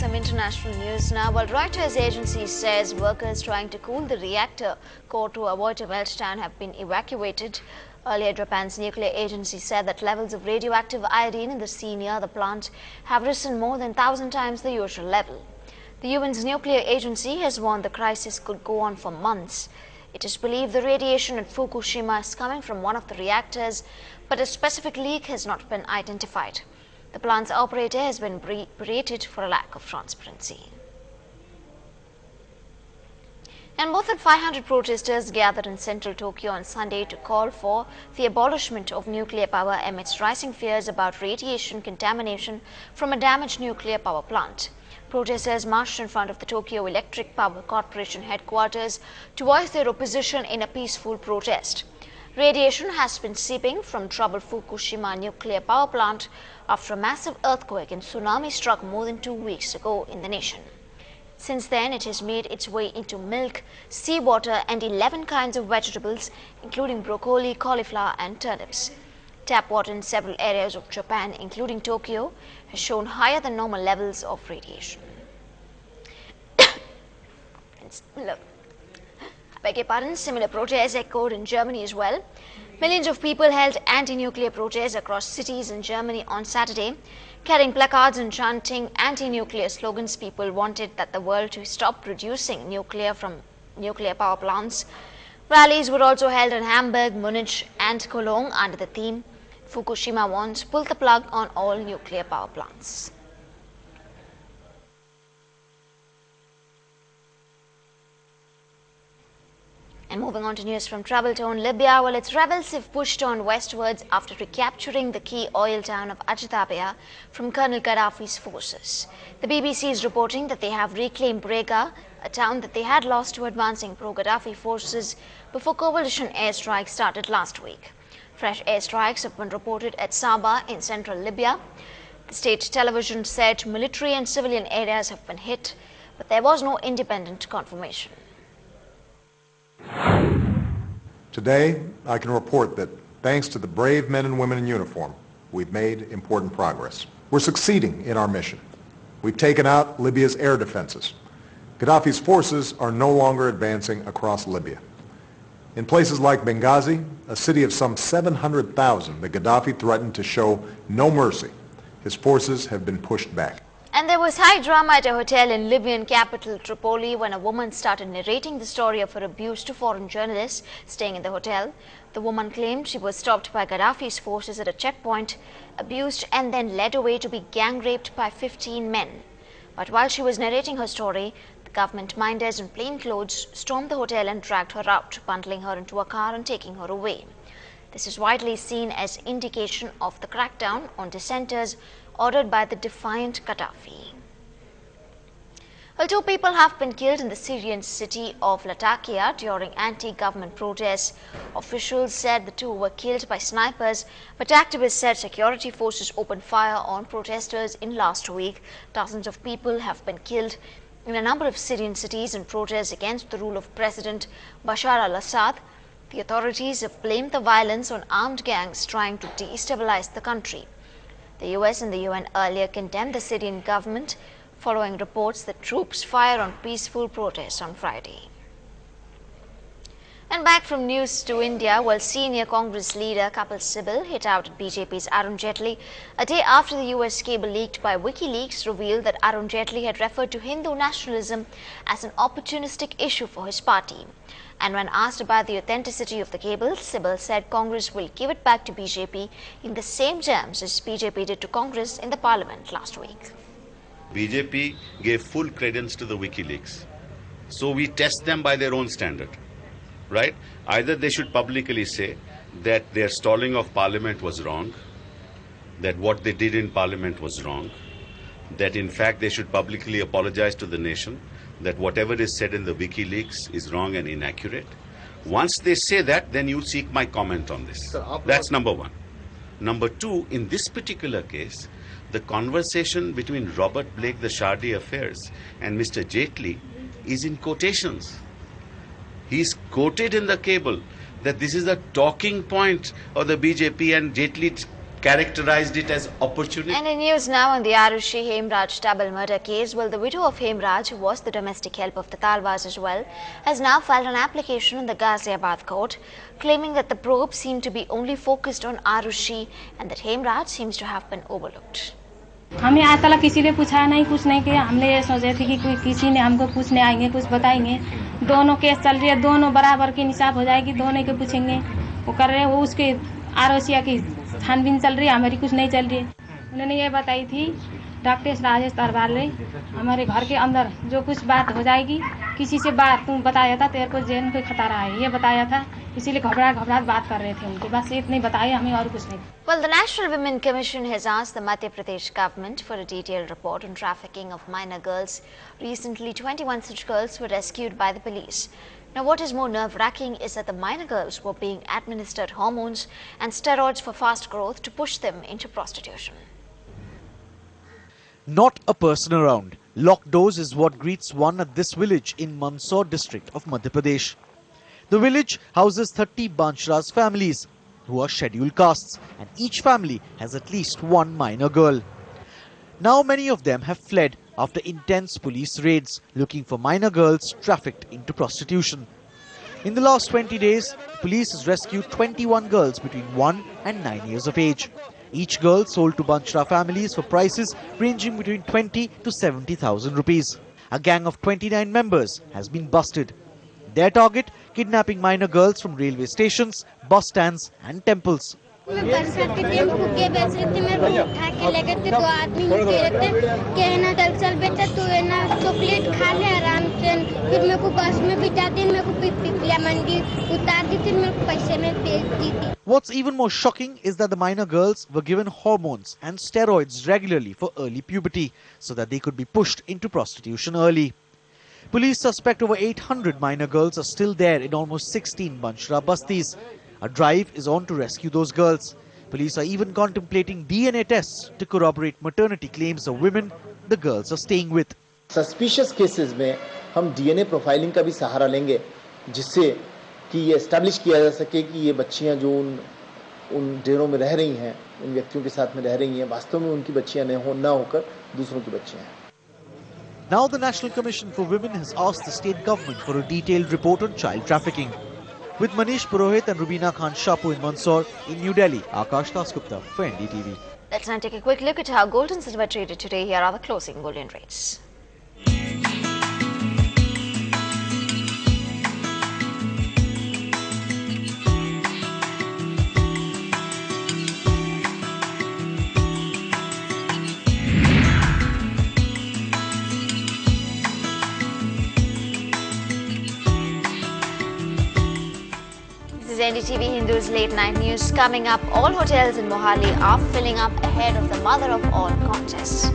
some international news now. While Reuters agency says workers trying to cool the reactor core to avoid a meltdown have been evacuated. Earlier, Japan's nuclear agency said that levels of radioactive iodine in the sea near the plant have risen more than 1,000 times the usual level. The UN's nuclear agency has warned the crisis could go on for months. It is believed the radiation at Fukushima is coming from one of the reactors, but a specific leak has not been identified. The plant's operator has been berated for a lack of transparency. And more than 500 protesters gathered in central Tokyo on Sunday to call for the abolishment of nuclear power amidst rising fears about radiation contamination from a damaged nuclear power plant. Protesters marched in front of the Tokyo Electric Power Corporation headquarters to voice their opposition in a peaceful protest. Radiation has been seeping from troubled Fukushima nuclear power plant after a massive earthquake and tsunami struck more than 2 weeks ago in the nation. Since then, it has made its way into milk, seawater and 11 kinds of vegetables, including broccoli, cauliflower and turnips. Tap water in several areas of Japan, including Tokyo, has shown higher than normal levels of radiation. Similar protests echoed in Germany as well. Millions of people held anti-nuclear protests across cities in Germany on Saturday. Carrying placards and chanting anti-nuclear slogans, people wanted that the world to stop producing nuclear from nuclear power plants. Rallies were also held in Hamburg, Munich and Cologne under the theme Fukushima wants pull the plug on all nuclear power plants. And moving on to news from trouble-torn Libya, well, its rebels have pushed on westwards after recapturing the key oil town of Ajdabiya from Colonel Gaddafi's forces. The BBC is reporting that they have reclaimed Brega, a town that they had lost to advancing pro-Gaddafi forces before coalition airstrikes started last week. Fresh airstrikes have been reported at Sabha in central Libya. The state television said military and civilian areas have been hit, but there was no independent confirmation. Today, I can report that thanks to the brave men and women in uniform, we've made important progress. We're succeeding in our mission. We've taken out Libya's air defenses. Gaddafi's forces are no longer advancing across Libya. In places like Benghazi, a city of some 700,000, the Gaddafi threatened to show no mercy. His forces have been pushed back. And there was high drama at a hotel in Libyan capital Tripoli when a woman started narrating the story of her abuse to foreign journalists staying in the hotel. The woman claimed she was stopped by Gaddafi's forces at a checkpoint, abused and then led away to be gang raped by 15 men. But while she was narrating her story, the government minders in plain clothes stormed the hotel and dragged her out, bundling her into a car and taking her away. This is widely seen as indication of the crackdown on dissenters ordered by the defiant Gaddafi. Well, 2 people have been killed in the Syrian city of Latakia during anti-government protests. Officials said the 2 were killed by snipers, but activists said security forces opened fire on protesters in last week. Dozens of people have been killed in a number of Syrian cities in protests against the rule of President Bashar al-Assad. The authorities have blamed the violence on armed gangs trying to destabilize the country. The US and the UN earlier condemned the Syrian government following reports that troops fired on peaceful protests on Friday. And back from news to India, while senior Congress leader Kapil Sibal hit out at BJP's Arun Jaitley a day after the US cable leaked by WikiLeaks revealed that Arun Jaitley had referred to Hindu nationalism as an opportunistic issue for his party. And when asked about the authenticity of the cable, Sibal said Congress will give it back to BJP in the same terms as BJP did to Congress in the parliament last week. BJP gave full credence to the WikiLeaks. So we test them by their own standard, right? Either they should publicly say that their stalling of parliament was wrong, that what they did in parliament was wrong, that in fact they should publicly apologize to the nation, that whatever is said in the WikiLeaks is wrong and inaccurate. Once they say that, then you seek my comment on this. That's number one. Number two, in this particular case, the conversation between Robert Blake, the Shardi affairs, and Mr. Jaitley is in quotations. He's quoted in the cable that this is the talking point of the BJP, and Jaitley characterized it as opportunity. And in news now on the Arushi Hemraj double murder case, well, the widow of Hemraj, who was the domestic help of the Talwars as well, has now filed an application in the Ghaziabad court, claiming that the probe seemed to be only focused on Arushi and that Hemraj seems to have been overlooked. हमें आज तक किसी ने पूछा नहीं, कुछ नहीं किया। हमने ये सोचे थे कि कोई किसी ने हमको पूछने आएंगे, कुछ बताएंगे। दोनों केस चल रही है, दोनों बराबर की निसाब हो जाएगी, दोनों के पूछेंगे। वो कर रहे हैं, वो उसके आरोसिया की छानबीन चल रही है, हमारी कुछ नहीं चल रही है। उन्होंने ये बताई थी डॉक्टर राजेश दरबार ने, हमारे घर के अंदर जो कुछ बात हो जाएगी, किसी से बात तुम बताया था, तेरे को जेल में खतरा है, ये बताया था, इसीलिए घबराहट बात कर रहे थे उनके, बस इतने बताए, हमें और कुछ नहीं। Well, the National Women Commission has asked the Madhya Pradesh government for a detailed report on trafficking of minor girls. Recently, 21 such girls were rescued by the police. Now, what is more nerve-wracking is that the minor girls were being administered hormones and steroids for fast growth to push them into prostitution. Not a person around. Locked doors is what greets one at this village in Mandsaur district of Madhya Pradesh. The village houses 30 Banchras families who are scheduled castes, and each family has at least one minor girl. Now many of them have fled after intense police raids looking for minor girls trafficked into prostitution. In the last 20 days, police has rescued 21 girls between 1 and 9 years of age. Each girl sold to Banchra families for prices ranging between 20 to 70,000 rupees. A gang of 29 members has been busted. Their target, kidnapping minor girls from railway stations, bus stands and temples. What's even more shocking is that the minor girls were given hormones and steroids regularly for early puberty so that they could be pushed into prostitution early. Police suspect over 800 minor girls are still there in almost 16 Banchra bastis. A drive is on to rescue those girls. Police are even contemplating DNA tests to corroborate maternity claims of women the girls are staying with. Suspicious cases में हम DNA profiling का भी सहारा लेंगे, जिससे कि ये establish किया जा सके कि ये बच्चियां जो उन डेरों में रह रही हैं, उन व्यक्तियों के साथ में रह रही हैं, वास्तव में उनकी बच्चियां ना होकर दूसरों की बच्चियां हैं. Now the National Commission for Women has asked the state government for a detailed report on child trafficking. With Manish Purohit and Rubina Khan Shapu in Mandsaur, in New Delhi, Akash Dasgupta for NDTV. Let's now take a quick look at how gold and silver traded today. Here are the closing bullion rates. NDTV Hindu's late night news coming up. All hotels in Mohali are filling up ahead of the mother of all contests.